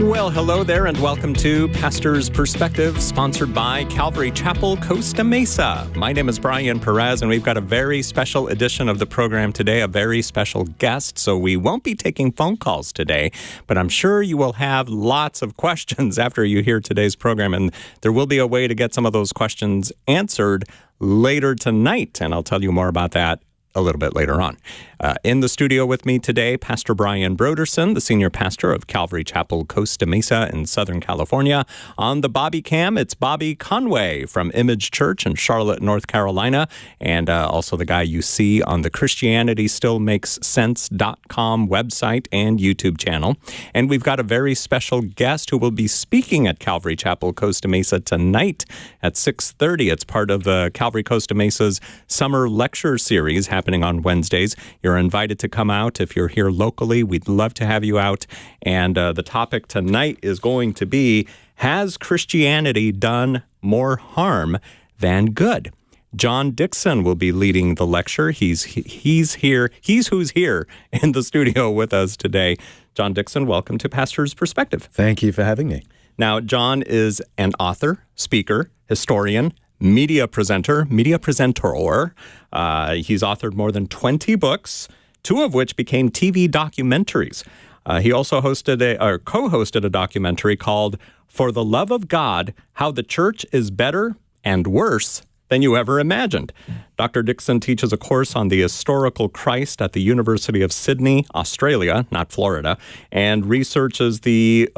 Well, hello there, and welcome to Pastor's Perspective, sponsored by Calvary Chapel, Costa Mesa. My name is Brian Perez, and we've got a very special edition of the program today, a very special guest, so we won't be taking phone calls today, but I'm sure you will have lots of questions after you hear today's program, and there will be a way to get some of those questions answered later tonight, and I'll tell you more about that a little bit later on. In the studio with me today, Pastor Brian Broderson, the senior pastor of Calvary Chapel, Costa Mesa in Southern California. On the Bobby Cam, it's Bobby Conway from Image Church in Charlotte, North Carolina, and also the guy you see on the ChristianityStillMakesSense.com website and YouTube channel. And we've got a very special guest who will be speaking at Calvary Chapel, Costa Mesa tonight at 6:30. It's part of the Calvary Costa Mesa's summer lecture series happening on Wednesdays. You're invited to come out if you're here locally. We'd love to have you out. And the topic tonight is going to be, has Christianity done more harm than good? John Dixon will be leading the lecture. He's who's here in the studio with us today. John Dixon, welcome to Pastor's Perspective. Thank you for having me. Now, John is an author, speaker, historian, media presenter. He's authored more than 20 books, 2 of which became TV documentaries. He also co-hosted a documentary called For the Love of God, How the Church is Better and Worse Than You Ever Imagined. Dr. Dixon teaches a course on the historical Christ at the University of Sydney, Australia, not Florida, and researches the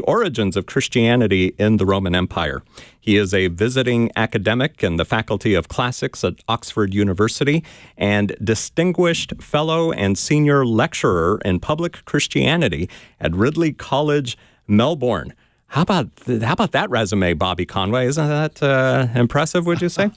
origins of Christianity in the Roman Empire. He is a visiting academic in the Faculty of Classics at Oxford University and distinguished fellow and senior lecturer in public Christianity at Ridley College, Melbourne. How about that resume, Bobby Conway? Isn't that impressive, would you say?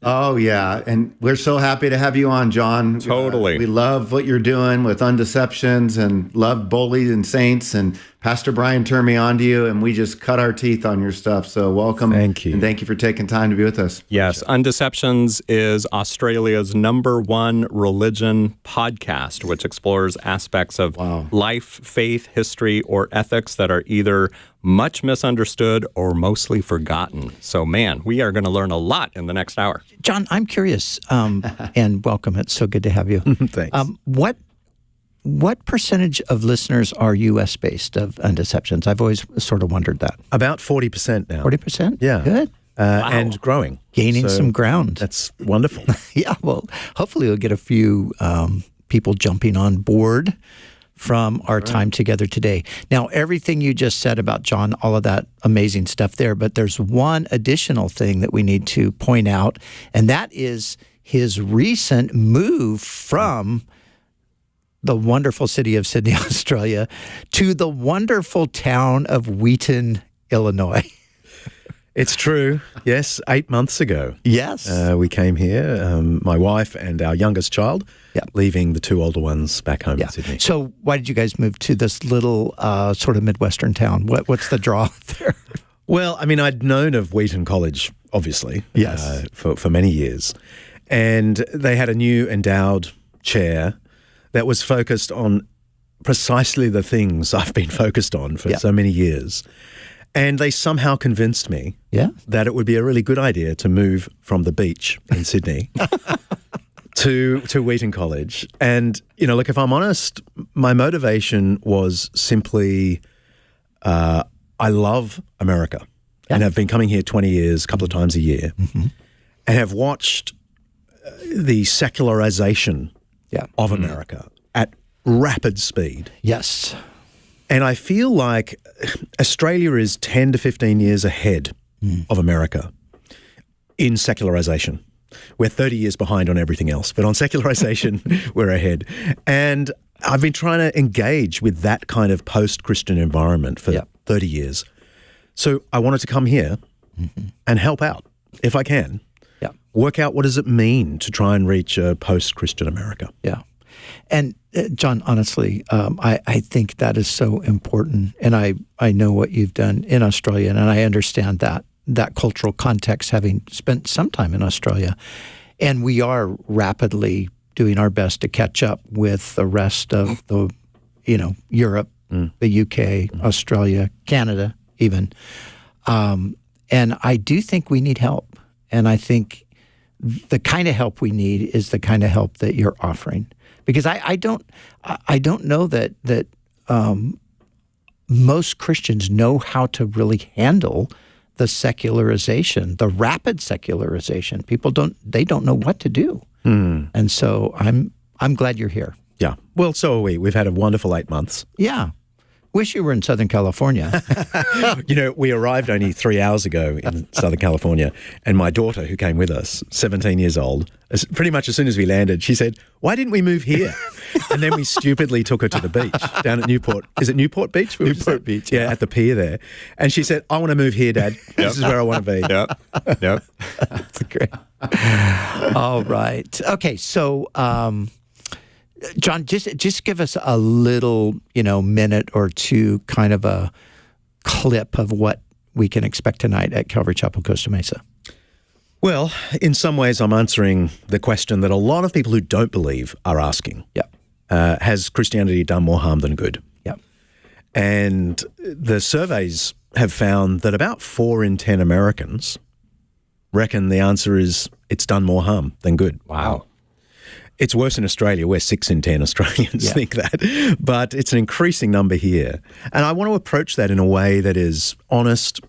Oh, yeah. And we're so happy to have you on, John. Totally. We love what you're doing with Undeceptions and love Bullies and Saints. And Pastor Brian turned me on to you, and we just cut our teeth on your stuff. So welcome. Thank you. And thank you for taking time to be with us. Yes. Undeceptions is Australia's #1 religion podcast, which explores aspects of life, faith, history, or ethics that are either much misunderstood or mostly forgotten. So, man, we are going to learn a lot in the next hour. John, I'm curious, and welcome. It's so good to have you. Thanks. What percentage of listeners are U.S.-based of Undeceptions? I've always sort of wondered that. About 40% now. 40%? Yeah. Good. And growing. Gaining some ground. That's wonderful. Yeah, well, hopefully we'll get a few people jumping on board from our time together today. Now, everything you just said about John, all of that amazing stuff there, but there's one additional thing that we need to point out, and that is his recent move from the wonderful city of Sydney, Australia, to the wonderful town of Wheaton, Illinois. It's true. Yes, 8 months ago. Yes. We came here, my wife and our youngest child, leaving the 2 older ones back home in Sydney. So why did you guys move to this little sort of Midwestern town? What's the draw there? Well, I mean, I'd known of Wheaton College, obviously, yes, for many years. And they had a new endowed chair that was focused on precisely the things I've been focused on for so many years. And they somehow convinced me that it would be a really good idea to move from the beach in Sydney to Wheaton College. And, look, if I'm honest, my motivation was simply I love America and have been coming here 20 years, a couple of times a year, and have watched the secularization of America at rapid speed. Yes. And I feel like Australia is 10 to 15 years ahead of America in secularization. We're 30 years behind on everything else, but on secularization, we're ahead. And I've been trying to engage with that kind of post-Christian environment for 30 years. So I wanted to come here and help out, if I can, work out what does it mean to try and reach a post-Christian America. Yeah. And John, honestly, I think that is so important. And I know what you've done in Australia, and I understand that cultural context, having spent some time in Australia. And we are rapidly doing our best to catch up with the rest of the, Europe, the UK, Australia, Canada even. And I do think we need help. And I think the kind of help we need is the kind of help that you're offering. Because I don't know that most Christians know how to really handle the secularization, the rapid secularization. People don't know what to do. And so I'm glad you're here. Yeah. Well, so are we. We've had a wonderful 8 months. Yeah. Wish you were in Southern California. We arrived only 3 hours ago in Southern California, and my daughter, who came with us, 17 years old, pretty much as soon as we landed, she said, "Why didn't we move here?" And then we stupidly took her to the beach down at Newport. Is it Newport Beach? Newport Beach. Yeah, at the pier there. And she said, "I want to move here, Dad. This is where I want to be." Yep. That's great. All right. Okay, so John, just give us a little, minute or two, kind of a clip of what we can expect tonight at Calvary Chapel, Costa Mesa. Well, in some ways, I'm answering the question that a lot of people who don't believe are asking. Yeah. Has Christianity done more harm than good? Yeah. And the surveys have found that about 4 in 10 Americans reckon the answer is it's done more harm than good. Wow. It's worse in Australia, where 6 in 10 Australians think that. But it's an increasing number here. And I want to approach that in a way that is honest,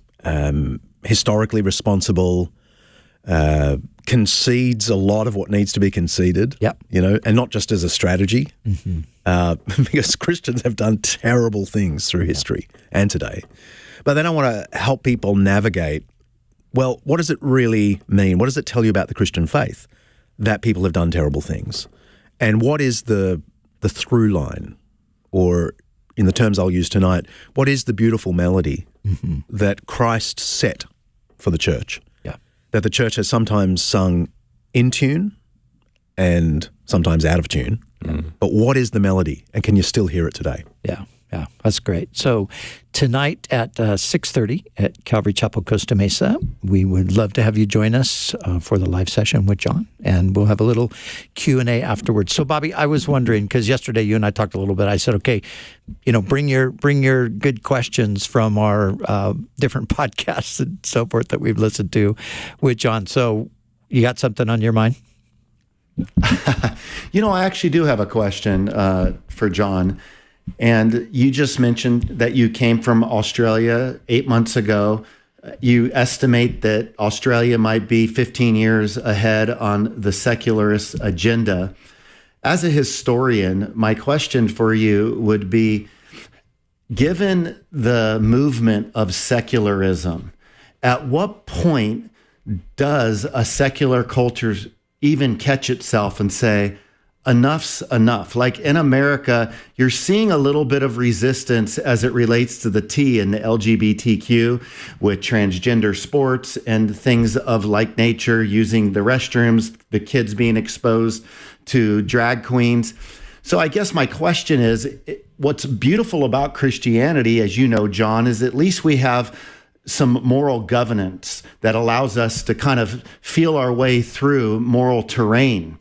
historically responsible, concedes a lot of what needs to be conceded, and not just as a strategy, because Christians have done terrible things through history and today. But then I want to help people navigate, well, what does it really mean? What does it tell you about the Christian faith that people have done terrible things? And what is the through line, or in the terms I'll use tonight, what is the beautiful melody that Christ set for the church? That the church has sometimes sung in tune and sometimes out of tune. But what is the melody, and can you still hear it today? Yeah, that's great. So tonight at 6:30 at Calvary Chapel, Costa Mesa, we would love to have you join us for the live session with John, and we'll have a little Q&A afterwards. So Bobby, I was wondering, because yesterday you and I talked a little bit, I said, okay, bring your good questions from our different podcasts and so forth that we've listened to with John. So you got something on your mind? I actually do have a question for John. And you just mentioned that you came from Australia 8 months ago. You estimate that Australia might be 15 years ahead on the secularist agenda. As a historian, my question for you would be, given the movement of secularism, at what point does a secular culture even catch itself and say, enough's enough? Like in America, you're seeing a little bit of resistance as it relates to the T in the LGBTQ with transgender sports and things of like nature, using the restrooms, the kids being exposed to drag queens. So I guess my question is, what's beautiful about Christianity, as you know, John, is at least we have some moral governance that allows us to kind of feel our way through moral terrain.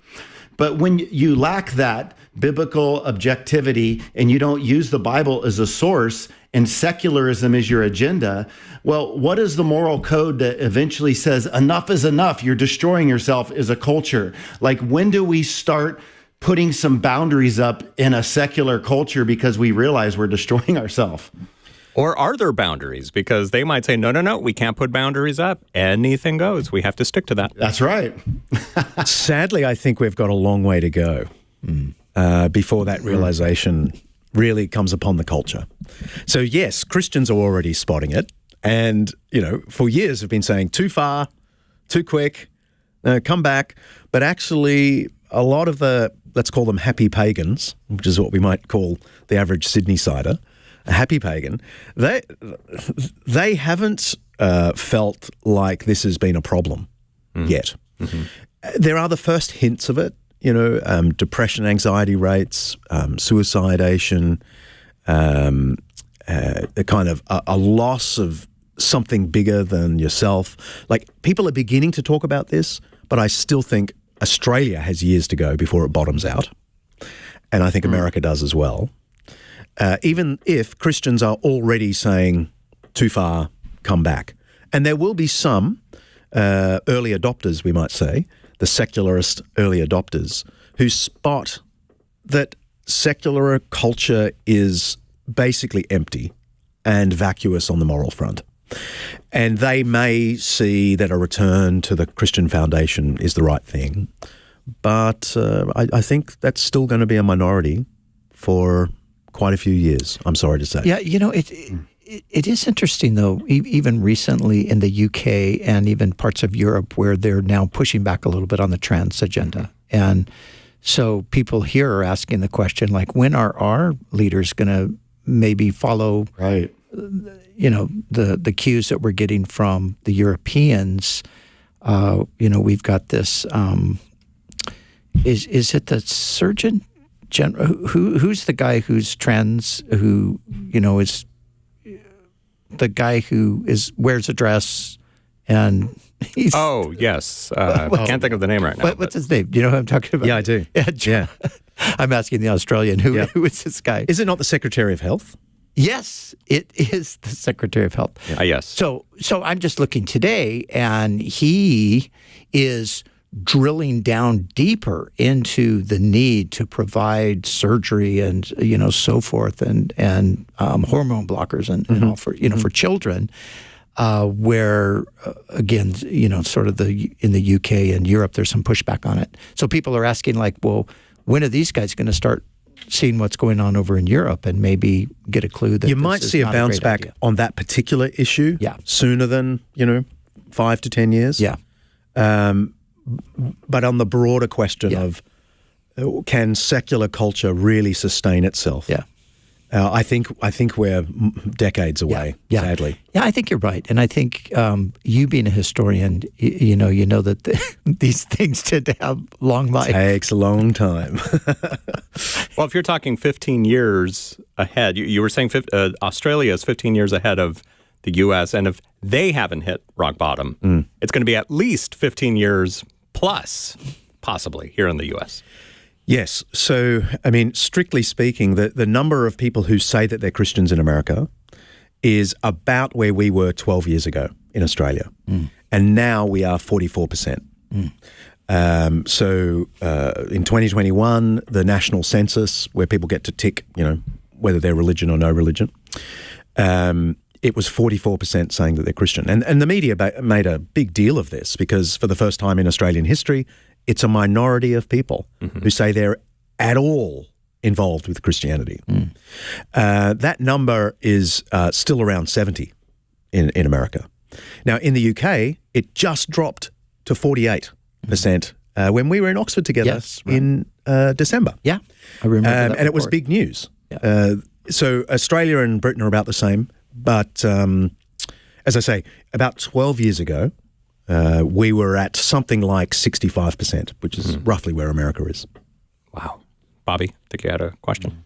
But when you lack that, biblical objectivity and you don't use the Bible as a source and secularism is your agenda, well, what is the moral code that eventually says enough is enough? You're destroying yourself as a culture. Like, when do we start putting some boundaries up in a secular culture because we realize we're destroying ourselves? Or are there boundaries? Because they might say, no, we can't put boundaries up. Anything goes. We have to stick to that. That's right. Sadly, I think we've got a long way to go before that realization really comes upon the culture. So yes, Christians are already spotting it. And, for years have been saying too far, too quick, come back. But actually, a lot of the, let's call them happy pagans, which is what we might call the average Sydney-sider, a happy pagan, they haven't felt like this has been a problem yet. Mm-hmm. There are the first hints of it, depression, anxiety rates, suicidation, a kind of a loss of something bigger than yourself. Like, people are beginning to talk about this, but I still think Australia has years to go before it bottoms out. And I think America does as well. Even if Christians are already saying, too far, come back. And there will be some early adopters, we might say, the secularist early adopters, who spot that secular culture is basically empty and vacuous on the moral front. And they may see that a return to the Christian foundation is the right thing. But I think that's still going to be a minority for quite a few years, I'm sorry to say. Yeah, it is interesting, though, even recently in the UK and even parts of Europe where they're now pushing back a little bit on the trans agenda. And so people here are asking the question, like, when are our leaders going to maybe follow, right, the cues that we're getting from the Europeans? We've got this, is it the Surgeon General? Who's the guy who's trans, who, is the guy who wears a dress and he's... Oh, yes. I can't think of the name right now. What's his name? Do you know who I'm talking about? Yeah, I do. Yeah. I'm asking the Australian, who is this guy? Is it not the Secretary of Health? Yes, it is the Secretary of Health. Yes. So I'm just looking today, and he is drilling down deeper into the need to provide surgery and so forth, and hormone blockers and all for for children, where again sort of in the UK and Europe there's some pushback on it. So people are asking, like, well, when are these guys going to start seeing what's going on over in Europe and maybe get a clue that you might see a bounce back on that particular issue sooner than 5 to 10 years. Yeah. But on the broader question of can secular culture really sustain itself? Yeah. I think we're decades away, sadly. Yeah, I think you're right. And I think you being a historian, you know that these things tend to have long life. Takes a long time. Well, if you're talking 15 years ahead, you were saying Australia is 15 years ahead of the U.S., and if they haven't hit rock bottom, it's going to be at least 15 years plus, possibly, here in the U.S. Yes. So, I mean, strictly speaking, the number of people who say that they're Christians in America is about where we were 12 years ago in Australia. And now we are 44%. So in 2021, the national census, where people get to tick, whether they're religion or no religion, it was 44% saying that they're Christian. And the media made a big deal of this because for the first time in Australian history, it's a minority of people who say they're at all involved with Christianity. That number is still around 70 in America. Now, in the UK, it just dropped to 48% when we were in Oxford together in December. Yeah, I remember that and it was big news. Yeah. So Australia and Britain are about the same. But as I say, about 12 years ago, we were at something like 65%, which is roughly where America is. Wow. Bobby, I think you had a question.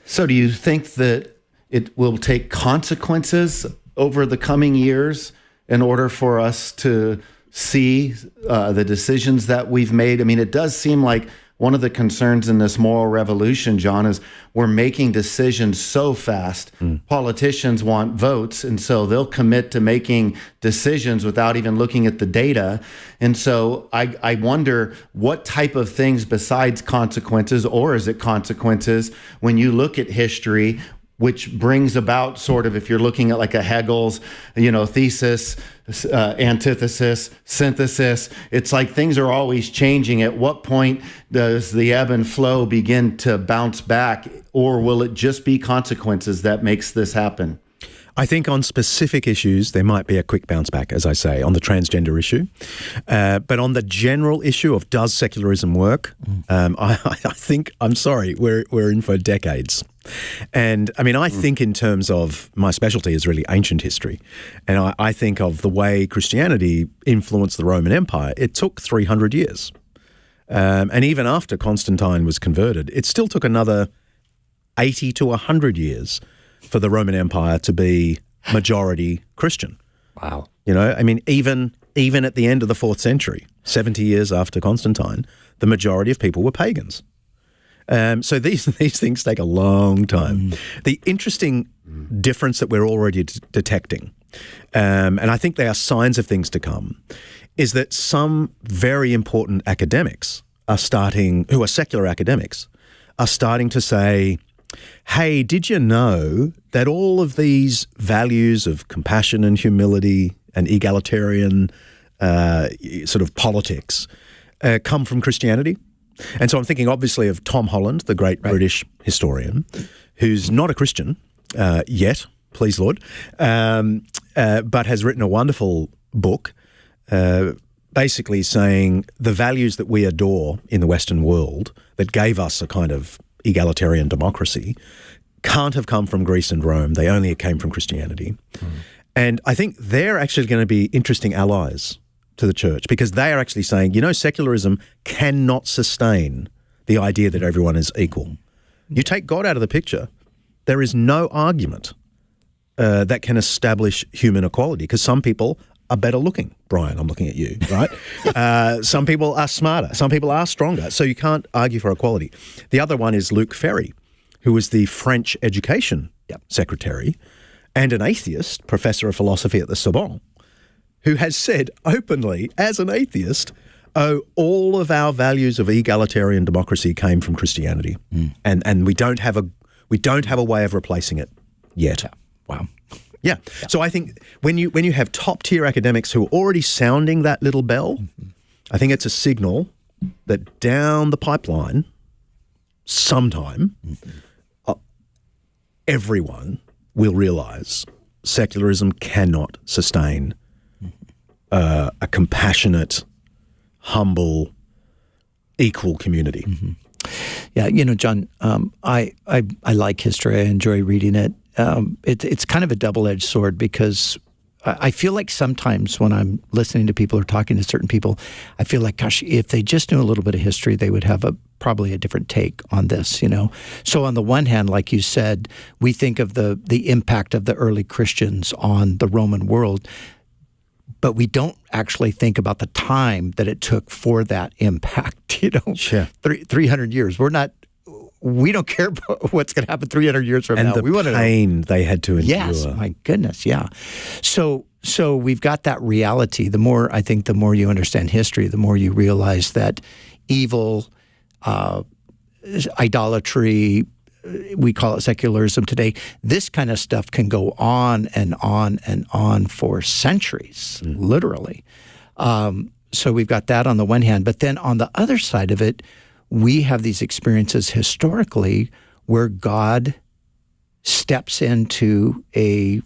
So do you think that it will take consequences over the coming years in order for us to see the decisions that we've made? I mean, it does seem like one of the concerns in this moral revolution, John, is we're making decisions so fast. Politicians want votes, and so they'll commit to making decisions without even looking at the data. And so I wonder what type of things besides consequences, or is it consequences, when you look at history, which brings about sort of, if you're looking at like a Hegel's, thesis, antithesis, synthesis, it's like things are always changing. At what point does the ebb and flow begin to bounce back, or will it just be consequences that makes this happen? I think on specific issues, there might be a quick bounce back, as I say, on the transgender issue. But on the general issue of does secularism work, I think, I'm sorry, we're in for decades. And I mean, I think in terms of, my specialty is really ancient history. And I think of the way Christianity influenced the Roman Empire. It took 300 years. And even after Constantine was converted, it still took another 80 to 100 years for the Roman Empire to be majority Christian. Wow. I mean, even at the end of the 4th century, 70 years after Constantine, the majority of people were pagans. So these things take a long time. The interesting difference that we're already detecting, and I think they are signs of things to come, is that some very important academics who are secular academics, are starting to say, hey, did you know that all of these values of compassion and humility and egalitarian sort of politics come from Christianity? And so I'm thinking obviously of Tom Holland, the great British historian, who's not a Christian yet, please Lord, but has written a wonderful book basically saying the values that we adore in the Western world that gave us a kind of egalitarian democracy can't have come from Greece and Rome. They only came from Christianity. And I think they're actually going to be interesting allies to the church, because they are actually saying, secularism cannot sustain the idea that everyone is equal. You take God out of the picture, there is no argument that can establish human equality, because some people are better looking. Brian, I'm looking at you, right? Some people are smarter. Some people are stronger. So you can't argue for equality. The other one is Luc Ferry, who was the French education secretary and an atheist, professor of philosophy at the Sorbonne, who has said openly, as an atheist, all of our values of egalitarian democracy came from Christianity, and we don't have a way of replacing it yet. Wow. Yeah. So I think when you have top tier academics who are already sounding that little bell, I think it's a signal that down the pipeline, sometime, everyone will realize secularism cannot sustain a compassionate, humble, equal community. Yeah, John, I like history. I enjoy reading it. It's kind of a double-edged sword, because I feel like sometimes when I'm listening to people or talking to certain people, I feel like, gosh, if they just knew a little bit of history, they would have probably a different take on this, So on the one hand, like you said, we think of the impact of the early Christians on the Roman world, but we don't actually think about the time that it took for that impact, Sure. 300 years. We don't care about what's going to happen 300 years from now. And the pain they had to endure. Yes, my goodness, yeah. So we've got that reality. The more you understand history, the more you realize that evil, idolatry, we call it secularism today, this kind of stuff can go on and on and on for centuries, literally. So we've got that on the one hand. But then on the other side of it, we have these experiences historically where God steps into a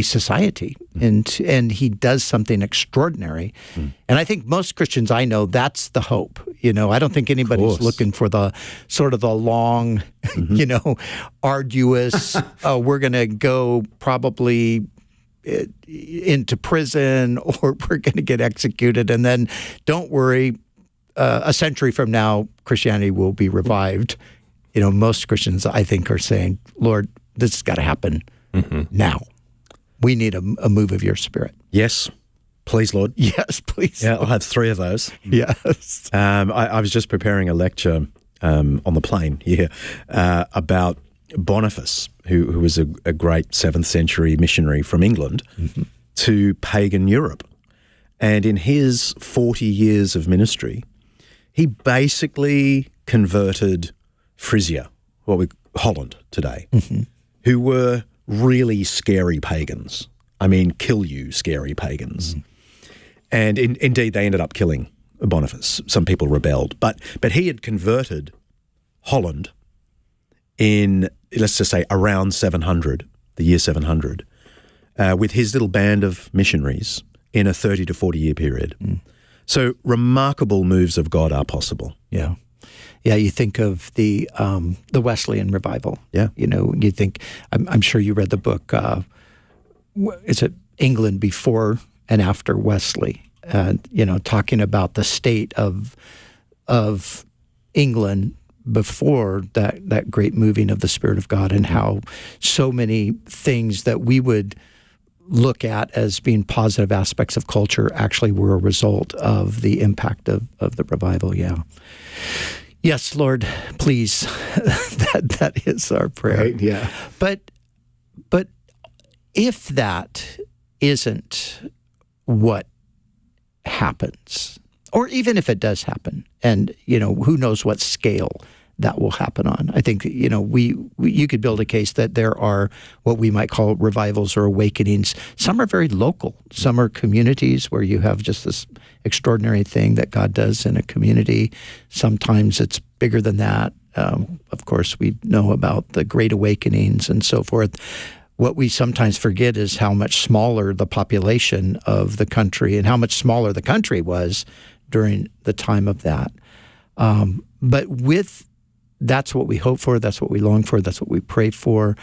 society and he does something extraordinary. And I think most Christians I know, that's the hope. I don't think anybody's looking for the sort of the long, arduous, we're going to go probably into prison or we're going to get executed. And then don't worry, a century from now, Christianity will be revived. Most Christians, I think, are saying, Lord, this has got to happen now. We need a move of your Spirit. Yes. Please, Lord. Yes, please. Yeah, I'll have 3 of those. Yes. I was just preparing a lecture on the plane here about Boniface, who was a great 7th century missionary from England to pagan Europe. And in his 40 years of ministry, he basically converted Frisia, Holland today, who were really scary pagans. I mean, kill you scary pagans. And indeed, they ended up killing Boniface. Some people rebelled. But he had converted Holland in, let's just say, around 700, the year 700, with his little band of missionaries in a 30 to 40 year period. So remarkable moves of God are possible. Yeah. Yeah, you think of the Wesleyan revival. Yeah. You know, you think, I'm sure you read the book, is it England Before and After Wesley? You know, talking about the state of England before that great moving of the Spirit of God, and how so many things that we would look at as being positive aspects of culture actually were a result of the impact of the revival. Yeah. Yes, Lord, please. that is our prayer. Right, yeah. But if that isn't what happens, or even if it does happen, and you know, who knows what scale that will happen on. I think, you know, you could build a case that there are what we might call revivals or awakenings. Some are very local. Some are communities where you have just this extraordinary thing that God does in a community. Sometimes it's bigger than that. Of course, we know about the Great Awakenings and so forth. What we sometimes forget is how much smaller the population of the country and how much smaller the country was during the time of that. But that's what we hope for, that's what we long for, that's what we pray for.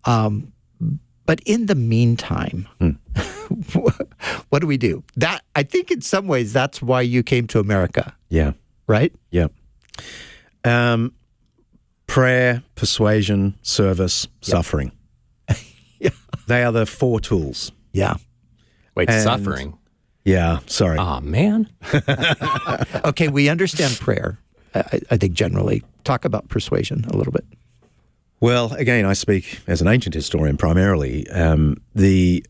But in the meantime, what do we do? That, I think in some ways that's why you came to America. Yeah. Right? Yeah. Prayer, persuasion, service, suffering. Yeah. They are the 4 tools. Yeah. Wait, And- suffering? Yeah, sorry. Oh, man. Okay, we understand prayer, I think generally. Talk about persuasion a little bit. Well, again, I speak as an ancient historian primarily. The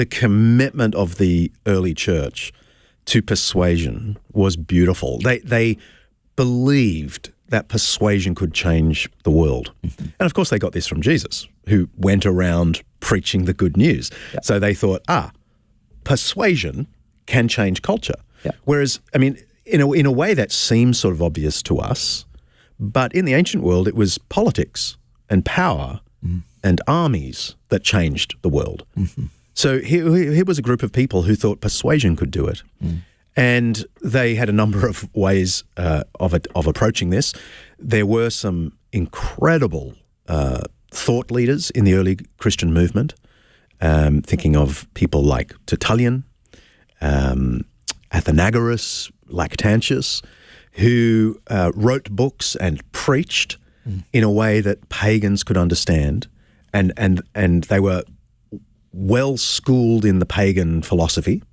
commitment of the early church to persuasion was beautiful. They believed that persuasion could change the world. And of course, they got this from Jesus, who went around preaching the good news. Yeah. So they thought, persuasion can change culture. Yeah. Whereas, I mean, in a way that seems sort of obvious to us, but in the ancient world, it was politics and power and armies that changed the world. So here was a group of people who thought persuasion could do it. And they had a number of ways of approaching this. There were some incredible thought leaders in the early Christian movement, thinking of people like Tertullian, Athenagoras, Lactantius, who wrote books and preached in a way that pagans could understand, and they were well schooled in the pagan philosophy,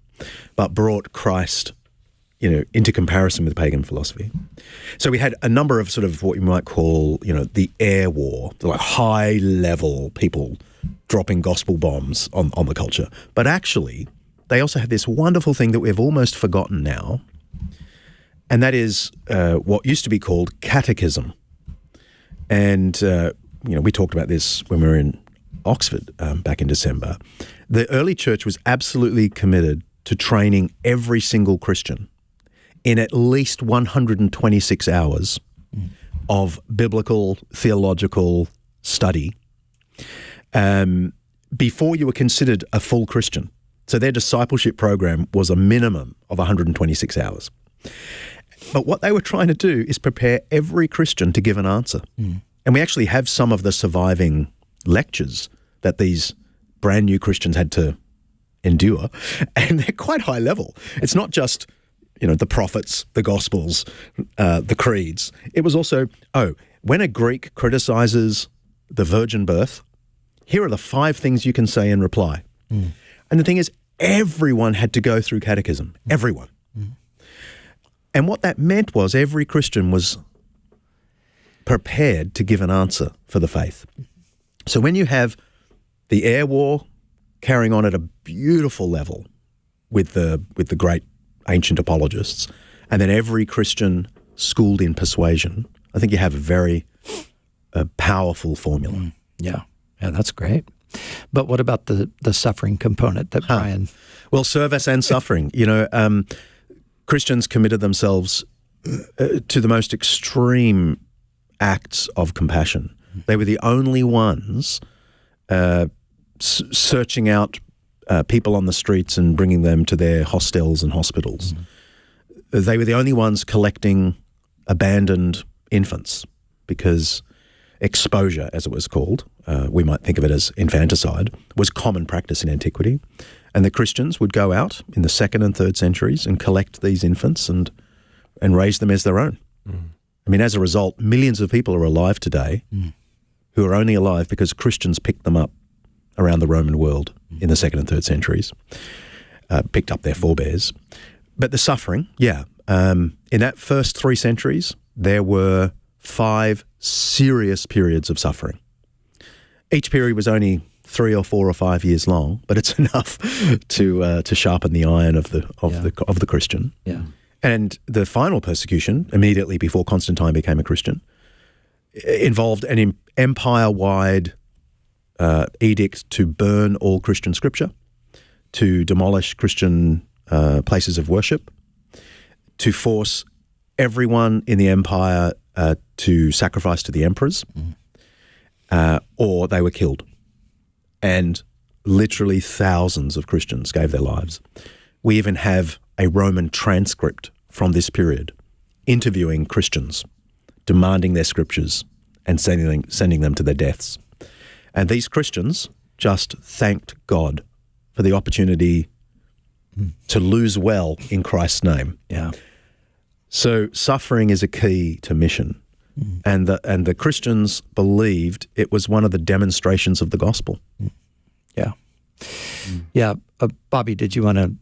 but brought Christ, into comparison with pagan philosophy. So we had a number of sort of what you might call, the air war, like high level people dropping gospel bombs on the culture. But actually, they also had this wonderful thing that we've almost forgotten now, and that is what used to be called catechism. And, we talked about this when we were in Oxford back in December. The early church was absolutely committed to training every single Christian in at least 126 hours of biblical, theological study before you were considered a full Christian. So their discipleship program was a minimum of 126 hours. But what they were trying to do is prepare every Christian to give an answer. And we actually have some of the surviving lectures that these brand new Christians had to endure, and they're quite high level. It's not just, the prophets, the gospels, the creeds. It was also, when a Greek criticizes the virgin birth, here are the 5 things you can say in reply. And the thing is, everyone had to go through catechism, everyone. And what that meant was every Christian was prepared to give an answer for the faith. So when you have the air war carrying on at a beautiful level with the great ancient apologists, and then every Christian schooled in persuasion, I think you have a very powerful formula. Yeah, that's great. But what about the suffering component that Brian... Well, service and suffering. Christians committed themselves to the most extreme acts of compassion. They were the only ones searching out people on the streets and bringing them to their hostels and hospitals. They were the only ones collecting abandoned infants because exposure, as it was called, we might think of it as infanticide, was common practice in antiquity. And the Christians would go out in the 2nd and 3rd centuries and collect these infants and raise them as their own. I mean, as a result, millions of people are alive today who are only alive because Christians picked them up around the Roman world in the 2nd and 3rd centuries, picked up their forebears. But the suffering, in that first 3 centuries, there were 5 serious periods of suffering. Each period was only 3 or 4 or 5 years long, but it's enough to sharpen the iron of the Christian. Yeah. And the final persecution, immediately before Constantine became a Christian, involved an empire-wide edict to burn all Christian scripture, to demolish Christian places of worship, to force everyone in the empire to sacrifice to the emperors, or they were killed. And literally thousands of Christians gave their lives. We even have a Roman transcript from this period interviewing Christians, demanding their scriptures and sending them to their deaths. And these Christians just thanked God for the opportunity to lose well in Christ's name. Yeah. So suffering is a key to mission. And the Christians believed it was one of the demonstrations of the gospel. Yeah. Yeah. Bobby, did you want to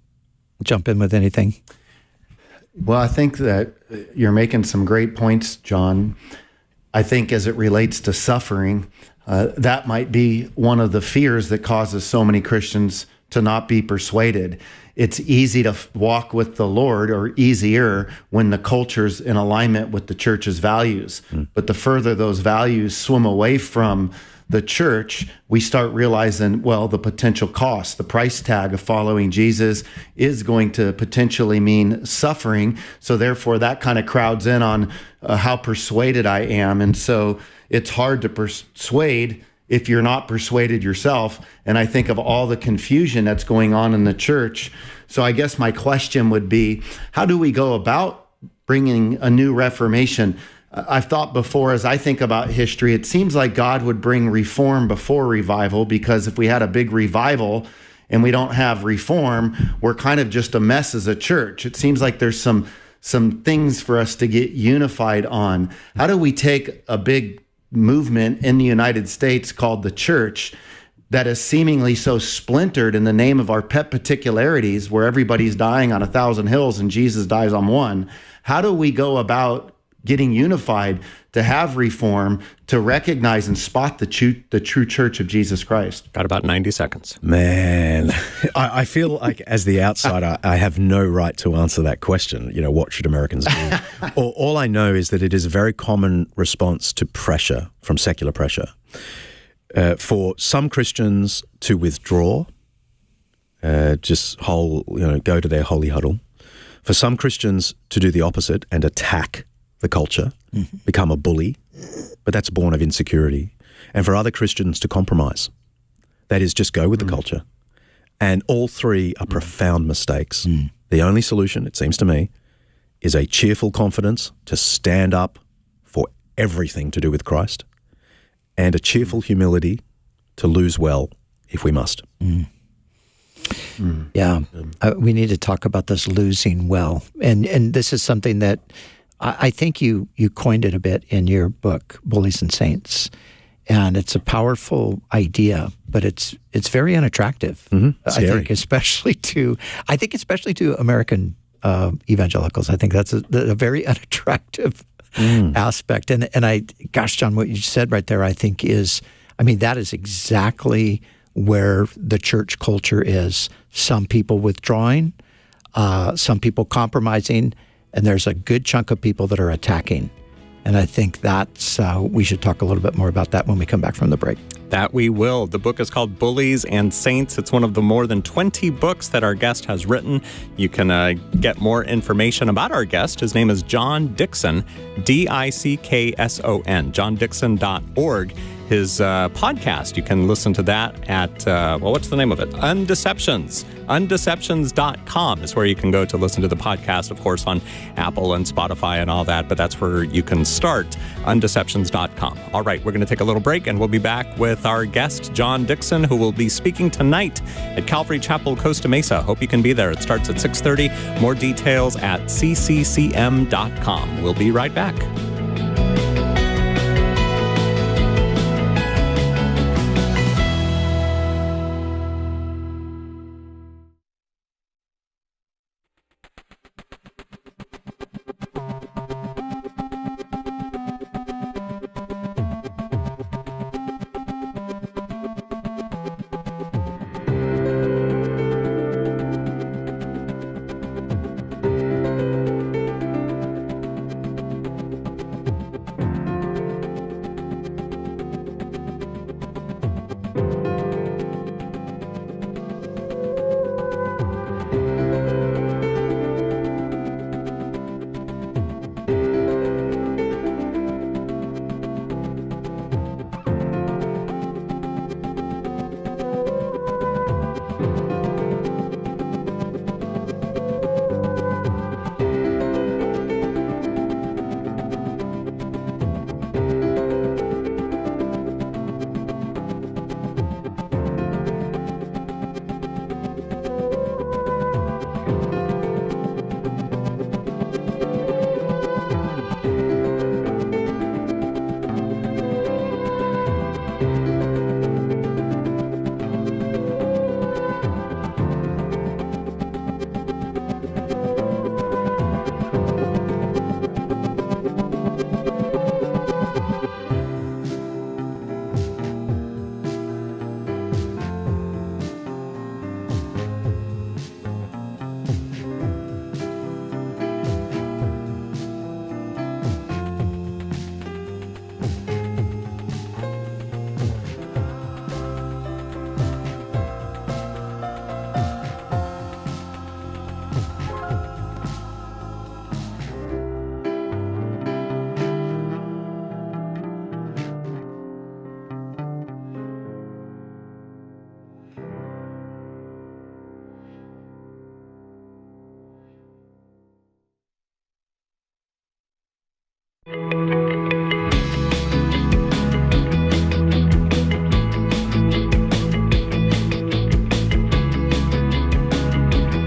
jump in with anything? Well, I think that you're making some great points, John. I think as it relates to suffering, that might be one of the fears that causes so many Christians to not be persuaded. It's easy to walk with the Lord, or easier when the culture's in alignment with the church's values. But the further those values swim away from the church, we start realizing, well, the potential cost, the price tag of following Jesus is going to potentially mean suffering. So therefore, that kind of crowds in on how persuaded I am. And so it's hard to persuade if you're not persuaded yourself. And I think of all the confusion that's going on in the church. So I guess my question would be, how do we go about bringing a new reformation? I've thought before, as I think about history, it seems like God would bring reform before revival, because if we had a big revival and we don't have reform, we're kind of just a mess as a church. It seems like there's some things for us to get unified on. How do we take a big movement in the United States called the church that is seemingly so splintered in the name of our pet particularities, where everybody's dying on 1,000 hills and Jesus dies on one? How do we go about getting unified to have reform, to recognize and spot the true church of Jesus Christ? Got about 90 seconds. Man, I feel like as the outsider, I have no right to answer that question. What should Americans do? All I know is that it is a very common response to pressure, from secular pressure, for some Christians to withdraw, go to their holy huddle. For some Christians to do the opposite and attack the culture, become a bully, but that's born of insecurity. And for other Christians to compromise, that is, just go with the culture. And all three are profound mistakes. The only solution, it seems to me, is a cheerful confidence to stand up for everything to do with Christ, and a cheerful humility to lose well if we must. Yeah, we need to talk about this losing well. And this is something that I think you coined it a bit in your book, Bullies and Saints. And it's a powerful idea, but it's very unattractive. Scary. I think, especially to American evangelicals. I think that's a very unattractive aspect. And gosh, John, what you said right there, I think that is exactly where the church culture is. Some people withdrawing, some people compromising, and there's a good chunk of people that are attacking. And I think we should talk a little bit more about that when we come back from the break. That we will. The book is called Bullies and Saints. It's one of the more than 20 books that our guest has written. You can get more information about our guest. His name is John Dickson, Dickson, johndickson.org. His podcast, you can listen to that at, what's the name of it? Undeceptions. Undeceptions.com is where you can go to listen to the podcast, of course, on Apple and Spotify and all that, but that's where you can start, undeceptions.com. All right, we're going to take a little break, and we'll be back with our guest, John Dickson, who will be speaking tonight at Calvary Chapel, Costa Mesa. Hope you can be there. It starts at 6:30. More details at cccm.com. We'll be right back.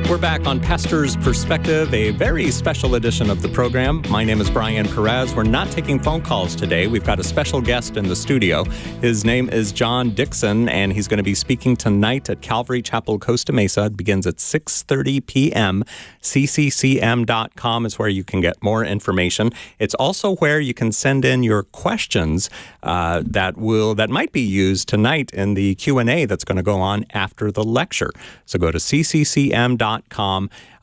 We're back on Pastor's Perspective, a very special edition of the program. My name is Brian Perez. We're not taking phone calls today. We've got a special guest in the studio. His name is John Dickson, and he's going to be speaking tonight at Calvary Chapel, Costa Mesa. It begins at 6:30 p.m. cccm.com is where you can get more information. It's also where you can send in your questions that might be used tonight in the Q&A that's going to go on after the lecture. So go to cccm.com.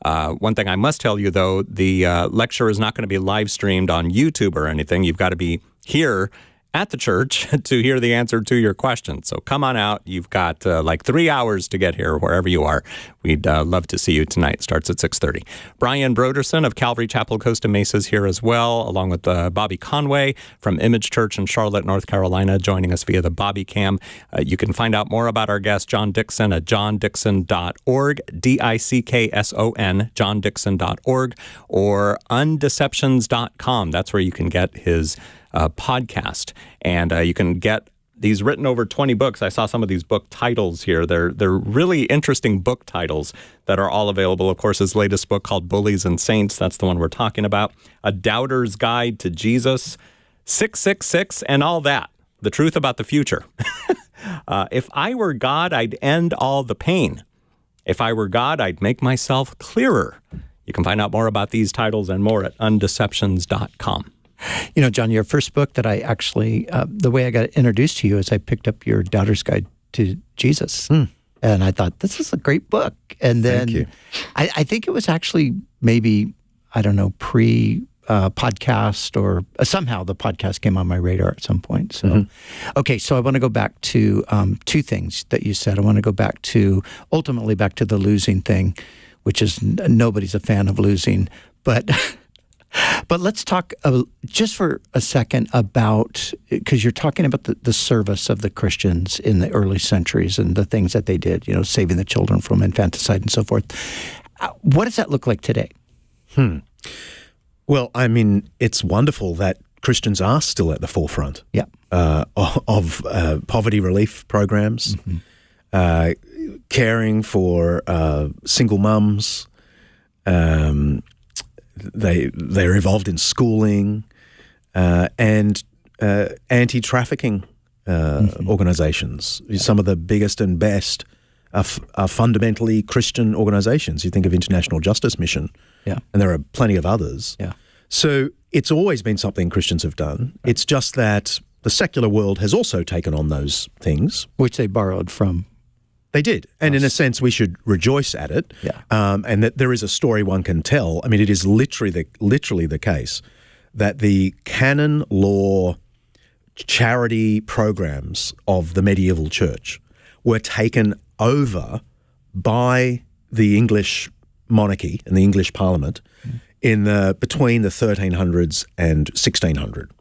One thing I must tell you, though, the lecture is not going to be live streamed on YouTube or anything. You've got to be here at the church to hear the answer to your question. So come on out. You've got like 3 hours to get here wherever you are. We'd love to see you tonight. It starts at 6:30. Brian Broderson of Calvary Chapel, Costa Mesa is here as well, along with Bobby Conway from Image Church in Charlotte, North Carolina, joining us via the Bobby Cam. You can find out more about our guest, John Dickson, at johndickson.org, Dickson, johndickson.org, or undeceptions.com. That's where you can get his podcast, and you can get these written over 20 books. I saw some of these book titles here. They're really interesting book titles that are all available. Of course, his latest book called Bullies and Saints, that's the one we're talking about. A Doubter's Guide to Jesus, 666, and all that. the truth about the future. If I were God, I'd end all the pain. If I were God, I'd make myself clearer. You can find out more about these titles and more at undeceptions.com. You know, John, your first book that I actually, the way I got introduced to you is I picked up your Doubter's Guide to Jesus. And I thought, this is a great book. And then Thank you. I think it was actually maybe, I don't know, podcast or somehow the podcast came on my radar at some point. So, okay, so I want to go back to two things that you said. I want to go back to, ultimately back to the losing thing, which is nobody's a fan of losing. But let's talk just for a second about, because you're talking about the service of the Christians in the early centuries and the things that they did, you know, saving the children from infanticide and so forth. What does that look like today? Well, I mean, it's wonderful that Christians are still at the forefront of poverty relief programs, caring for single mums. They're involved in schooling and anti-trafficking organizations. Some of the biggest and best are fundamentally Christian organizations. You think of International Justice Mission, and there are plenty of others. So it's always been something Christians have done. It's just that the secular world has also taken on those things. Which they borrowed from. They did. And in a sense, we should rejoice at it. And that there is a story one can tell. I mean, it is literally the case that the canon law charity programs of the medieval church were taken over by the English monarchy and the English Parliament in between the 1300s and 1600.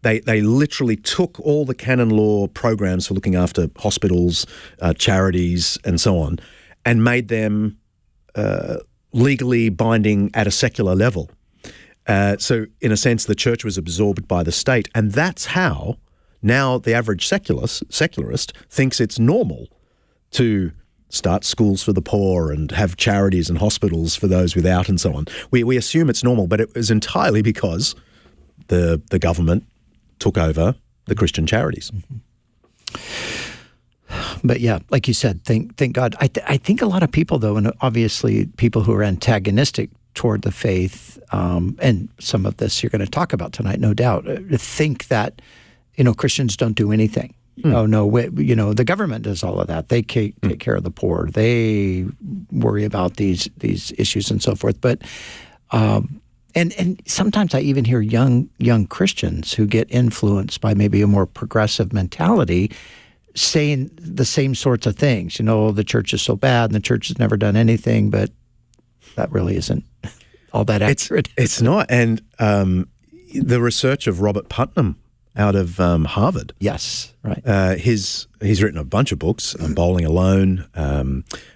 They literally took all the canon law programs for looking after hospitals, charities, and so on, and made them legally binding at a secular level. So, in a sense, the church was absorbed by the state, and that's how now the average secularist thinks it's normal to start schools for the poor and have charities and hospitals for those without, and so on. We assume it's normal, but it was entirely because the government took over the Christian charities. But yeah, like you said, thank God. I think a lot of people, though, and obviously people who are antagonistic toward the faith, and some of this you're going to talk about tonight, no doubt, think that, you know, Christians don't do anything. Oh, no, you know, the government does all of that. They take care of the poor. They worry about these issues and so forth. But and sometimes I even hear young Christians who get influenced by maybe a more progressive mentality saying the same sorts of things. You know, the church is so bad and the church has never done anything, but that really isn't all that accurate. It's not. And the research of Robert Putnam out of Harvard. Yes, right. He's written a bunch of books, Bowling Alone,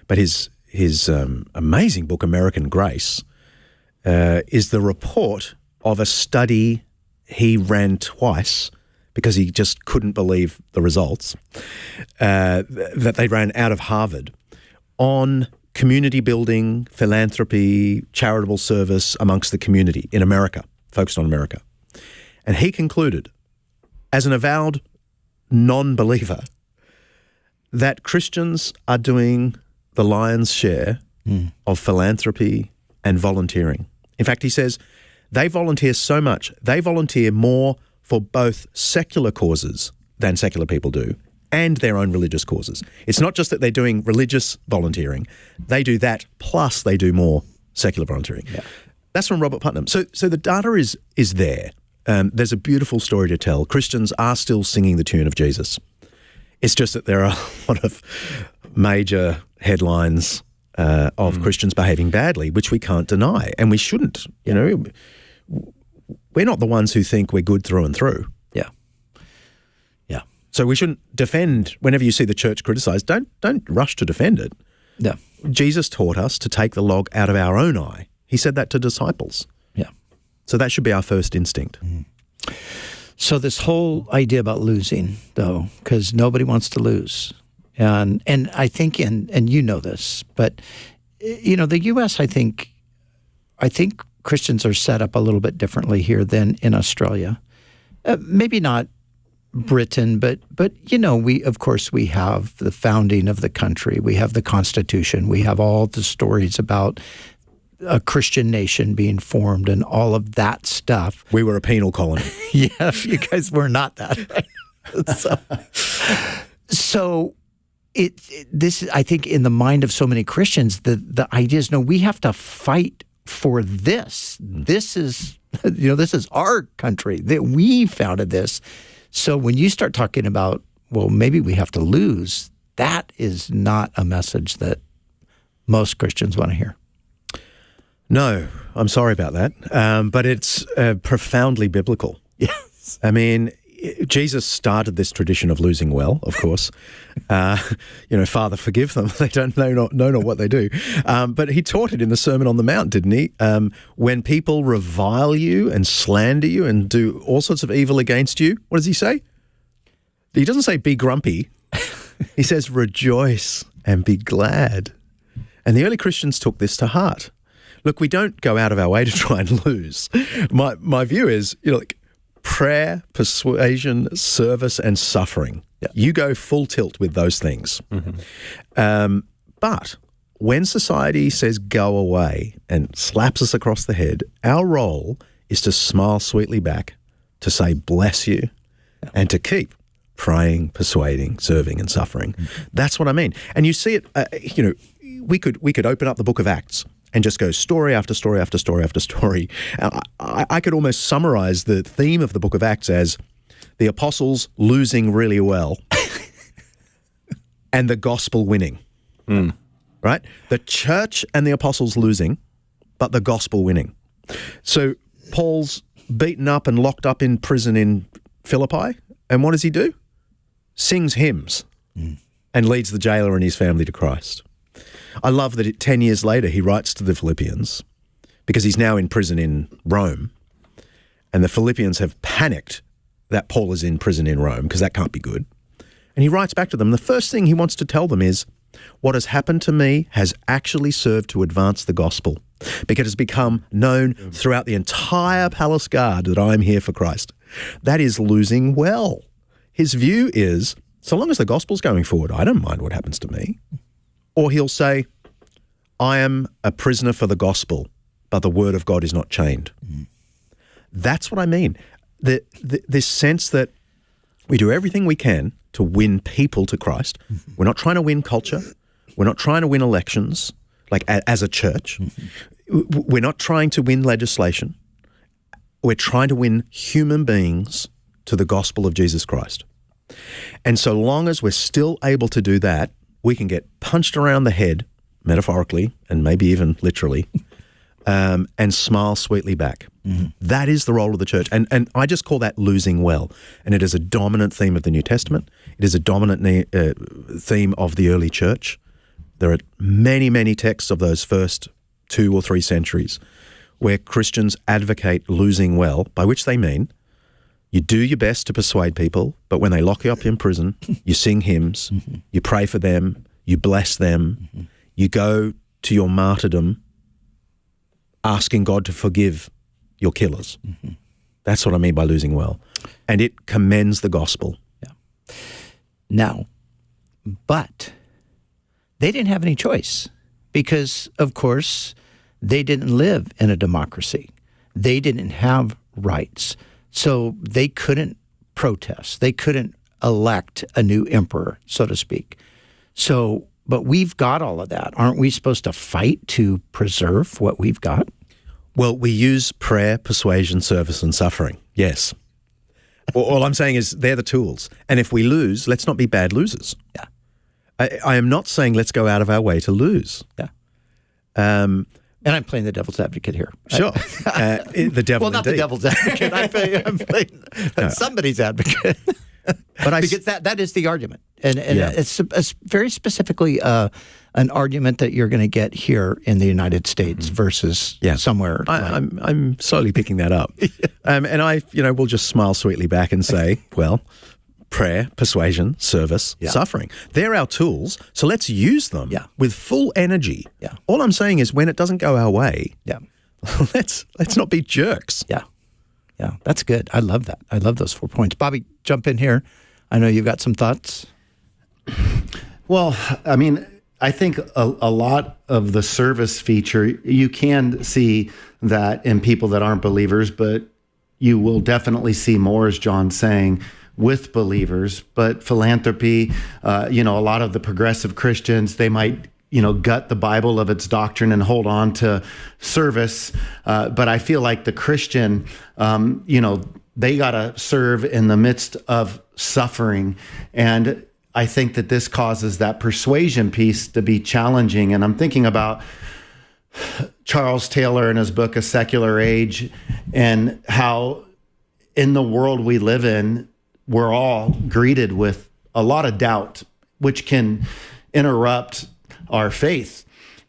but his amazing book, American Grace, is the report of a study he ran twice because he just couldn't believe the results that they ran out of Harvard on community building, philanthropy, charitable service amongst the community in America, focused on America. And he concluded, as an avowed non-believer, that Christians are doing the lion's share of philanthropy and volunteering. In fact, he says they volunteer so much, they volunteer more for both secular causes than secular people do and their own religious causes. It's not just that they're doing religious volunteering. They do that, plus they do more secular volunteering. Yeah. That's from Robert Putnam. So the data is there. There's a beautiful story to tell. Christians are still singing the tune of Jesus. It's just that there are a lot of major headlines of Christians behaving badly, which we can't deny, and we shouldn't. You know, we're not the ones who think we're good through and through. Yeah. So we shouldn't defend whenever you see the church criticized. Don't rush to defend it. Yeah. Jesus taught us to take the log out of our own eye. He said that to disciples. Yeah. So that should be our first instinct. So this whole idea about losing, though, because nobody wants to lose, and I think, and you know this, but you know, the U.S. I think Christians are set up a little bit differently here than in Australia. Maybe not Britain, but we of course we have the founding of the country, we have the Constitution, we have all the stories about a Christian nation being formed and all of that stuff. We were a penal colony. Yeah, you guys were not that. Right? So this I think in the mind of so many Christians, the idea is no, we have to fight for this. This is this is our country, that we founded this. So when you start talking about, well, maybe we have to lose, that is not a message that most Christians want to hear. No, I'm sorry about that. But it's profoundly biblical. Yes. I mean, Jesus started this tradition of losing well, of course. Father, forgive them. They don't know not what they do. But he taught it in the Sermon on the Mount, didn't he? When people revile you and slander you and do all sorts of evil against you, what does he say? He doesn't say be grumpy. He says rejoice and be glad. And the early Christians took this to heart. Look, we don't go out of our way to try and lose. My view is, prayer, persuasion, service, and suffering. Yeah. You go full tilt with those things. Mm-hmm. But when society says go away and slaps us across the head, our role is to smile sweetly back, to say bless you, and to keep praying, persuading, serving, and suffering. Mm-hmm. That's what I mean. And you see it, we could open up the book of Acts and just go story after story after story after story. I could almost summarize the theme of the book of Acts as the apostles losing really well and the gospel winning, right? The church and the apostles losing, but the gospel winning. So Paul's beaten up and locked up in prison in Philippi, and what does he do? Sings hymns and leads the jailer and his family to Christ. I love that 10 years later he writes to the Philippians because he's now in prison in Rome, and the Philippians have panicked that Paul is in prison in Rome because that can't be good. And he writes back to them. The first thing he wants to tell them is, what has happened to me has actually served to advance the gospel, because it's become known throughout the entire palace guard that I'm here for Christ. That is losing well. His view is, so long as the gospel's going forward, I don't mind what happens to me. Or he'll say, I am a prisoner for the gospel, but the word of God is not chained. That's what I mean. This sense that we do everything we can to win people to Christ. We're not trying to win culture. We're not trying to win elections, like as a church. We're not trying to win legislation. We're trying to win human beings to the gospel of Jesus Christ. And so long as we're still able to do that, we can get punched around the head, metaphorically and maybe even literally, and smile sweetly back. Mm-hmm. That is the role of the church. And I just call that losing well. And it is a dominant theme of the New Testament. It is a dominant theme of the early church. There are many, many texts of those first 2 or 3 centuries where Christians advocate losing well, by which they mean you do your best to persuade people, but when they lock you up in prison, you sing hymns, you pray for them, you bless them, you go to your martyrdom asking God to forgive your killers. That's what I mean by losing well. And it commends the gospel. Yeah. Now, but they didn't have any choice because, of course, they didn't live in a democracy. They didn't have rights. So they couldn't protest. They couldn't elect a new emperor, so to speak. So, but we've got all of that. Aren't we supposed to fight to preserve what we've got? Well, we use prayer, persuasion, service, and suffering. Yes. All I'm saying is they're the tools. And if we lose, let's not be bad losers. Yeah. I am not saying let's go out of our way to lose. Yeah. And I'm playing the devil's advocate here. Sure. The devil, well, not indeed. the devil's advocate. I'm playing somebody's advocate. But because that is the argument. And it's very specifically an argument that you're going to get here in the United States versus somewhere. I'm slowly picking that up. And I will just smile sweetly back and say, well, prayer, persuasion, service, suffering. They're our tools, so let's use them with full energy. Yeah. All I'm saying is when it doesn't go our way, let's not be jerks. Yeah. Yeah, that's good. I love that. I love those 4 points. Bobby, jump in here. I know you've got some thoughts. Well, I mean, I think a lot of the service feature, you can see that in people that aren't believers, but you will definitely see more, as John's saying, with believers. But philanthropy, a lot of the progressive Christians, they might, gut the Bible of its doctrine and hold on to service. But I feel like the Christian, they got to serve in the midst of suffering. And I think that this causes that persuasion piece to be challenging. And I'm thinking about Charles Taylor in his book, A Secular Age, and how in the world we live in, we're all greeted with a lot of doubt, which can interrupt our faith.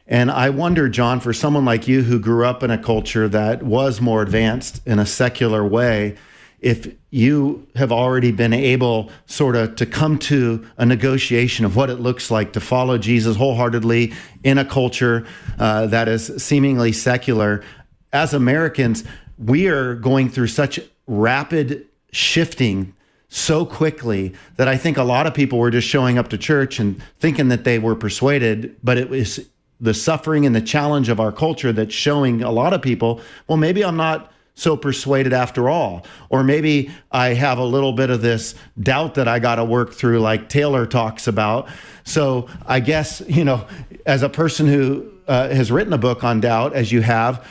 And I wonder, John, for someone like you who grew up in a culture that was more advanced in a secular way, if you have already been able sort of to come to a negotiation of what it looks like to follow Jesus wholeheartedly in a culture that is seemingly secular, as Americans, we are going through such rapid shifting so quickly that I think a lot of people were just showing up to church and thinking that they were persuaded, but it was the suffering and the challenge of our culture that's showing a lot of people, well, maybe I'm not so persuaded after all. Or maybe I have a little bit of this doubt that I got to work through, like Taylor talks about. So I guess, as a person who has written a book on doubt, as you have,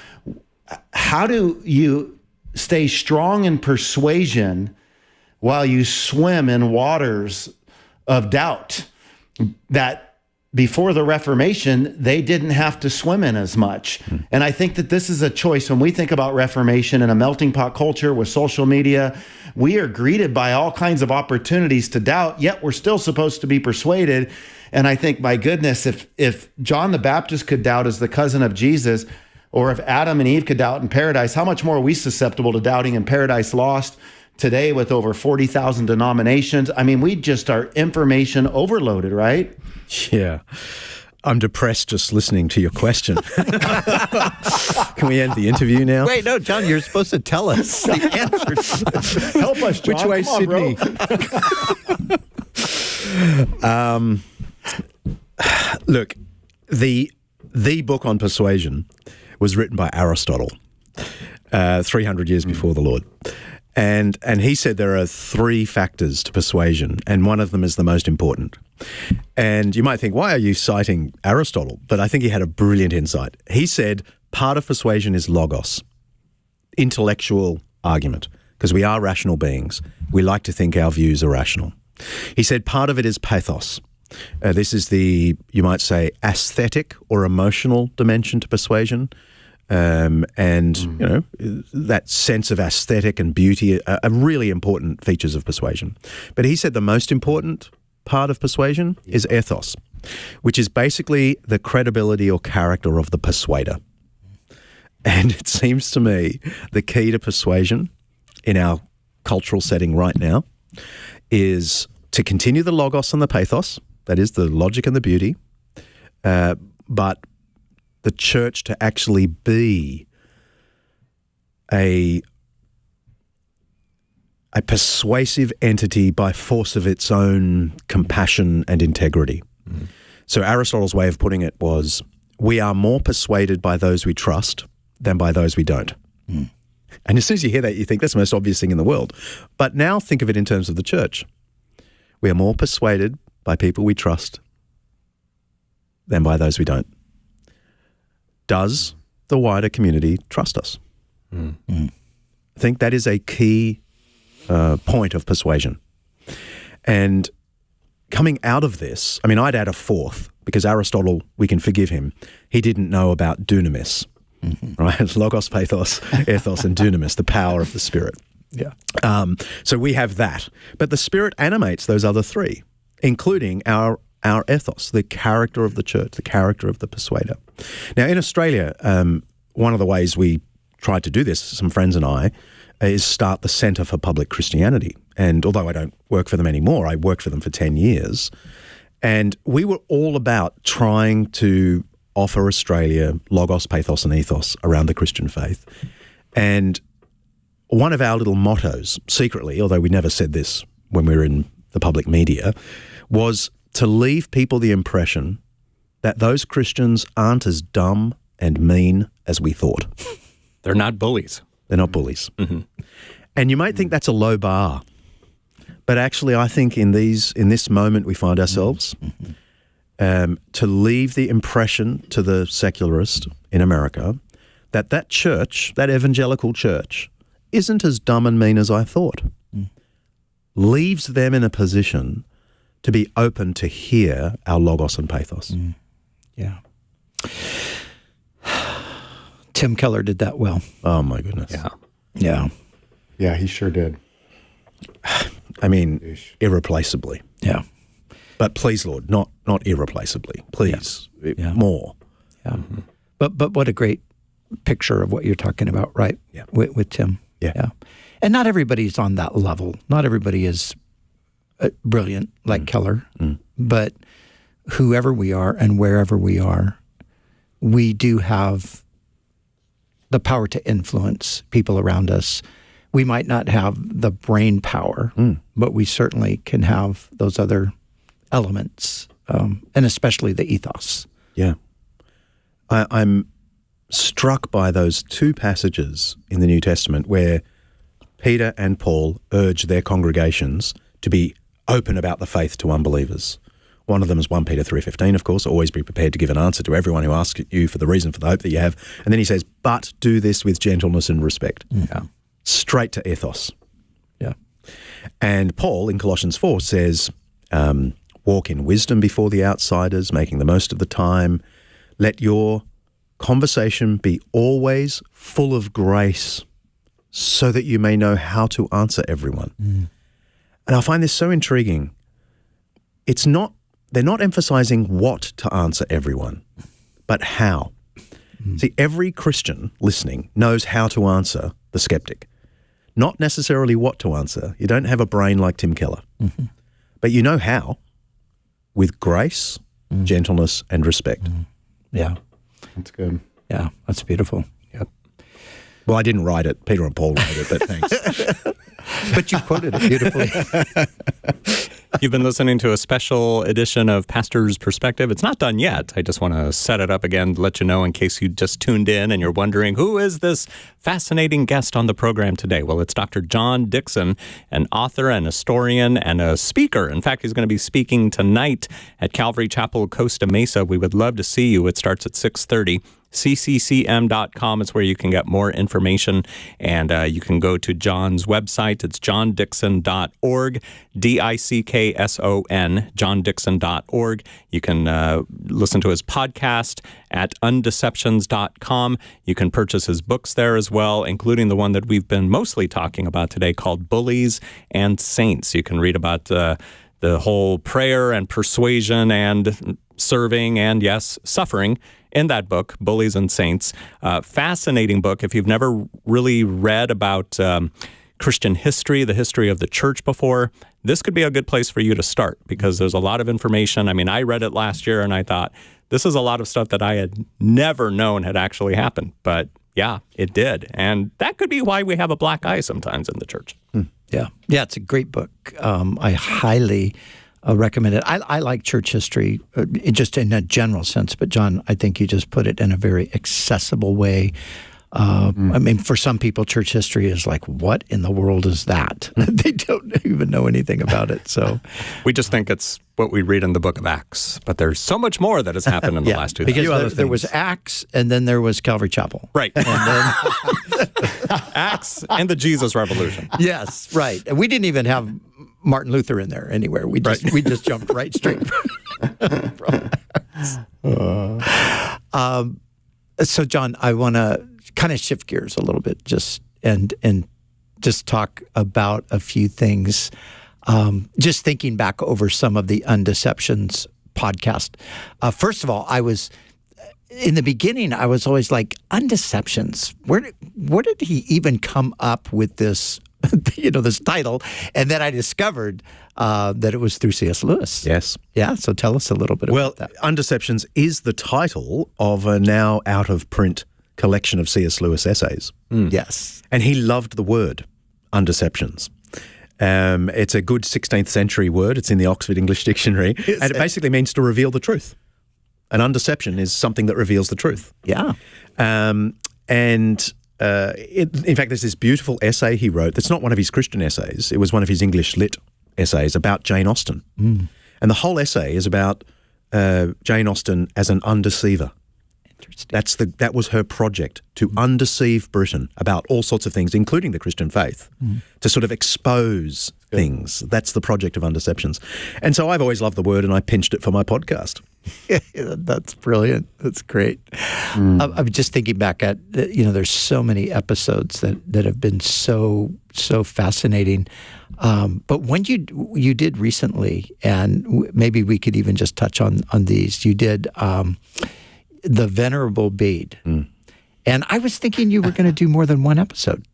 how do you stay strong in persuasion while you swim in waters of doubt that before the Reformation, they didn't have to swim in as much? And I think that this is a choice. When we think about Reformation in a melting pot culture with social media, we are greeted by all kinds of opportunities to doubt, yet we're still supposed to be persuaded. And I think, my goodness, if John the Baptist could doubt as the cousin of Jesus, or if Adam and Eve could doubt in paradise, how much more are we susceptible to doubting in Paradise Lost today with over 40,000 denominations? I mean, we just are information overloaded, right? Yeah. I'm depressed just listening to your question. Can we end the interview now? Wait, no, John, you're supposed to tell us the answers. Help us, John. Which way, Come on, Sydney? Look, the book on persuasion was written by Aristotle 300 years before the Lord. And he said there are 3 factors to persuasion, and one of them is the most important. And you might think, why are you citing Aristotle? But I think he had a brilliant insight. He said part of persuasion is logos, intellectual argument, because we are rational beings. We like to think our views are rational. He said part of it is pathos. This is the, you might say, aesthetic or emotional dimension to persuasion. That sense of aesthetic and beauty are really important features of persuasion. But he said the most important part of persuasion is ethos, which is basically the credibility or character of the persuader. And it seems to me the key to persuasion in our cultural setting right now is to continue the logos and the pathos, that is the logic and the beauty, but the church to actually be a persuasive entity by force of its own compassion and integrity. So Aristotle's way of putting it was, we are more persuaded by those we trust than by those we don't. And as soon as you hear that, you think that's the most obvious thing in the world. But now think of it in terms of the church. We are more persuaded by people we trust than by those we don't. Does the wider community trust us? I think that is a key point of persuasion. And coming out of this, I mean, I'd add a fourth, because Aristotle, we can forgive him. He didn't know about dunamis, right? Logos, pathos, ethos, and dunamis, the power of the Spirit. Yeah. So we have that. But the Spirit animates those other 3, including our ethos, the character of the church, the character of the persuader. Now, in Australia, one of the ways we tried to do this, some friends and I, is start the Centre for Public Christianity. And although I don't work for them anymore, I worked for them for 10 years. And we were all about trying to offer Australia logos, pathos, and ethos around the Christian faith. And one of our little mottos, secretly, although we never said this when we were in the public media, was to leave people the impression that those Christians aren't as dumb and mean as we thought. They're not bullies. They're not bullies. Mm-hmm. And you might think that's a low bar, but actually I think in this moment we find ourselves, to leave the impression to the secularist in America that church, that evangelical church, isn't as dumb and mean as I thought, leaves them in a position to be open to hear our logos and pathos. Yeah. Tim Keller did that well. Oh, my goodness. Yeah. Yeah. Yeah, he sure did. I mean, irreplaceably. Yeah. But please, Lord, not irreplaceably. Please, more. Yeah. But what a great picture of what you're talking about, right? Yeah. With Tim. Yeah. And not everybody's on that level. Not everybody is brilliant like Keller. But whoever we are and wherever we are, we do have the power to influence people around us. We might not have the brain power, but we certainly can have those other elements, and especially the ethos. Yeah. I'm struck by those two passages in the New Testament where Peter and Paul urge their congregations to be open about the faith to unbelievers. One of them is 1 Peter 3:15, of course, always be prepared to give an answer to everyone who asks you for the reason for the hope that you have. And then he says, but do this with gentleness and respect. Yeah. Straight to ethos. Yeah. And Paul in Colossians 4 says, walk in wisdom before the outsiders, making the most of the time. Let your conversation be always full of grace so that you may know how to answer everyone. And I find this so intriguing. They're not emphasizing what to answer everyone, but how. See, every Christian listening knows how to answer the skeptic, not necessarily what to answer. You don't have a brain like Tim Keller, but you know how, with grace, gentleness, and respect. Yeah. That's good. Yeah. That's beautiful. Yep. Well, I didn't write it. Peter and Paul wrote it, but thanks. But you quoted it beautifully. You've been listening to a special edition of Pastor's Perspective. It's not done yet. I just want to set it up again, let you know in case you just tuned in and you're wondering, who is this fascinating guest on the program today? Well, it's Dr. John Dickson, an author, an historian, and a speaker. In fact, he's going to be speaking tonight at Calvary Chapel, Costa Mesa. We would love to see you. It starts at 6:30. cccm.com is where you can get more information, and you can go to John's website. It's johndickson.org, DICKSON, johndickson.org. You can listen to his podcast at undeceptions.com. You can purchase his books there as well, including the one that we've been mostly talking about today called Bullies and Saints. You can read about the whole prayer and persuasion and serving and, yes, suffering in that book, Bullies and Saints. Fascinating book. If you've never really read about Christian history, the history of the church before, this could be a good place for you to start because there's a lot of information. I mean, I read it last year and I thought, this is a lot of stuff that I had never known had actually happened. But yeah, it did. And that could be why we have a black eye sometimes in the church. Yeah. Yeah, it's a great book. I highly recommend it. I like church history just in a general sense, but John, I think you just put it in a very accessible way. I mean, for some people, church history is like, what in the world is that? They don't even know anything about it. So we just think it's what we read in the book of Acts, but there's so much more that has happened in the last 2 years. Because there was Acts, and then there was Calvary Chapel. Right. And then Acts and the Jesus Revolution. Yes, right. And we didn't even have Martin Luther in there anywhere. We just jumped right straight from Acts. So, John, I want to kind of shift gears a little bit, and just talk about a few things. Just thinking back over some of the Undeceptions podcast. First of all, in the beginning, I was always like, Undeceptions. Where did he even come up with this? This title, and then I discovered that it was through C.S. Lewis. Yes. Yeah, so tell us a little bit about that. Undeceptions is the title of a now out-of-print collection of C.S. Lewis essays. Yes. And he loved the word undeceptions. It's a good 16th century word. It's in the Oxford English Dictionary. And it basically means to reveal the truth. An undeception is something that reveals the truth. Yeah. In fact, there's this beautiful essay he wrote that's not one of his Christian essays. It was one of his English lit essays about Jane Austen. And the whole essay is about Jane Austen as an undeceiver. Interesting. That was her project, to undeceive Britain about all sorts of things, including the Christian faith, to sort of expose things. That's the project of Undeceptions. And so I've always loved the word, and I pinched it for my podcast. That's brilliant. That's great. I'm just thinking back at, there's so many episodes that have been so fascinating. But when you did recently, and maybe we could even just touch on these, you did the Venerable Bede. And I was thinking you were going to do more than one episode.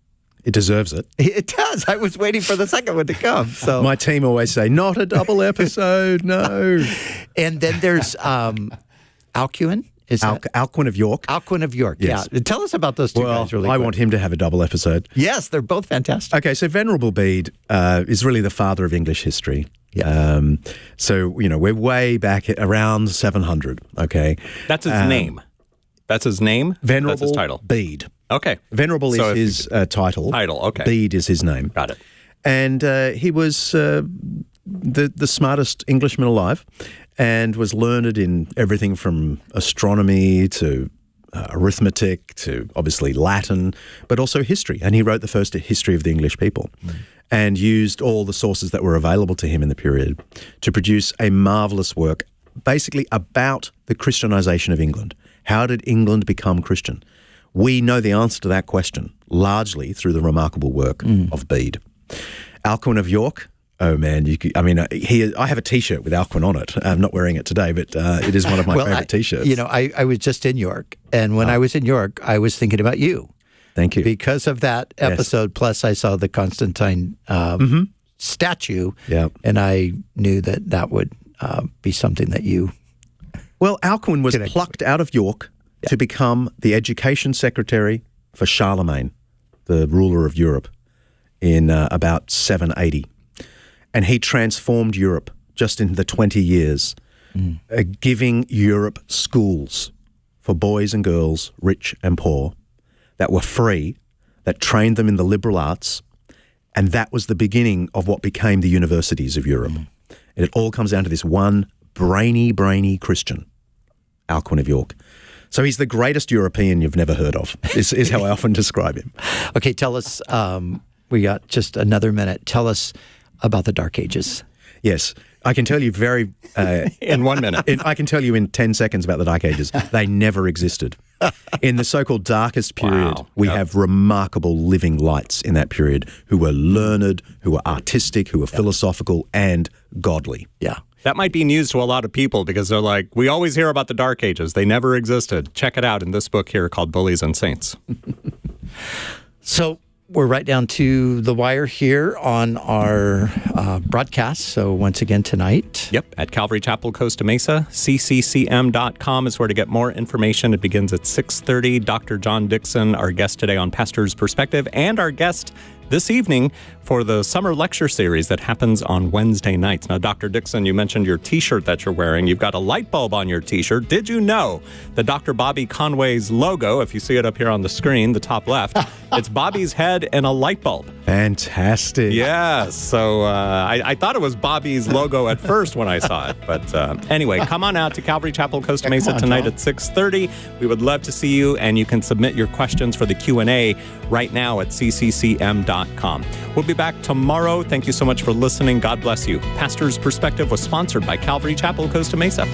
It deserves it. It does. I was waiting for the second one to come. So my team always say, not a double episode, no. And then there's Alcuin. Alcuin of York. Alcuin of York, yes. Yeah. Tell us about those two guys really quick. I want him to have a double episode. Yes, they're both fantastic. Okay, so Venerable Bede is really the father of English history. Yeah. So, we're way back at around 700, okay? That's his name. That's his name? Venerable That's his title. Bede. Okay. Venerable So is his title. Title, okay. Bede is his name. Got it. And he was the smartest Englishman alive, and was learned in everything from astronomy to arithmetic to obviously Latin, but also history. And he wrote the first history of the English people and used all the sources that were available to him in the period to produce a marvelous work basically about the Christianization of England. How did England become Christian? We know the answer to that question largely through the remarkable work of Bede. Alcuin of York. Oh man, I have a T-shirt with Alcuin on it. I'm not wearing it today, but it is one of my favorite T-shirts. I was just in York, and when I was in York, I was thinking about you. Thank you. Because of that episode, plus I saw the Constantine statue, and I knew that would be something that you... Well, Alcuin was plucked out of York to become the education secretary for Charlemagne, the ruler of Europe, in about 780. And he transformed Europe just in the 20 years, giving Europe schools for boys and girls, rich and poor, that were free, that trained them in the liberal arts. And that was the beginning of what became the universities of Europe. And it all comes down to this one brainy Christian, Alcuin of York. So he's the greatest European you've never heard of, is how I often describe him. Okay, tell us, we got just another minute. Tell us about the Dark Ages. Yes, I can tell you in 1 minute. I can tell you in 10 seconds about the Dark Ages. They never existed. In the so-called darkest period, we have remarkable living lights in that period who were learned, who were artistic, who were philosophical and godly. Yeah. That might be news to a lot of people because they're like, we always hear about the Dark Ages. They never existed. Check it out in this book here called Bullies and Saints. So we're right down to the wire here on our broadcast. So once again tonight. Yep, at Calvary Chapel, Costa Mesa. cccm.com is where to get more information. It begins at 6:30. Dr. John Dickson, our guest today on Pastor's Perspective, and our guest this evening for the summer lecture series that happens on Wednesday nights. Now, Dr. Dickson, you mentioned your T-shirt that you're wearing. You've got a light bulb on your T-shirt. Did you know that Dr. Bobby Conway's logo, if you see it up here on the screen, the top left, it's Bobby's head and a light bulb. Fantastic. Yeah, so I thought it was Bobby's logo at first when I saw it. But anyway, come on out to Calvary Chapel, Costa Mesa tonight at 6:30. We would love to see you, and you can submit your questions for the Q&A right now at cccm.com. We'll be back tomorrow. Thank you so much for listening. God bless you. Pastor's Perspective was sponsored by Calvary Chapel, Costa Mesa.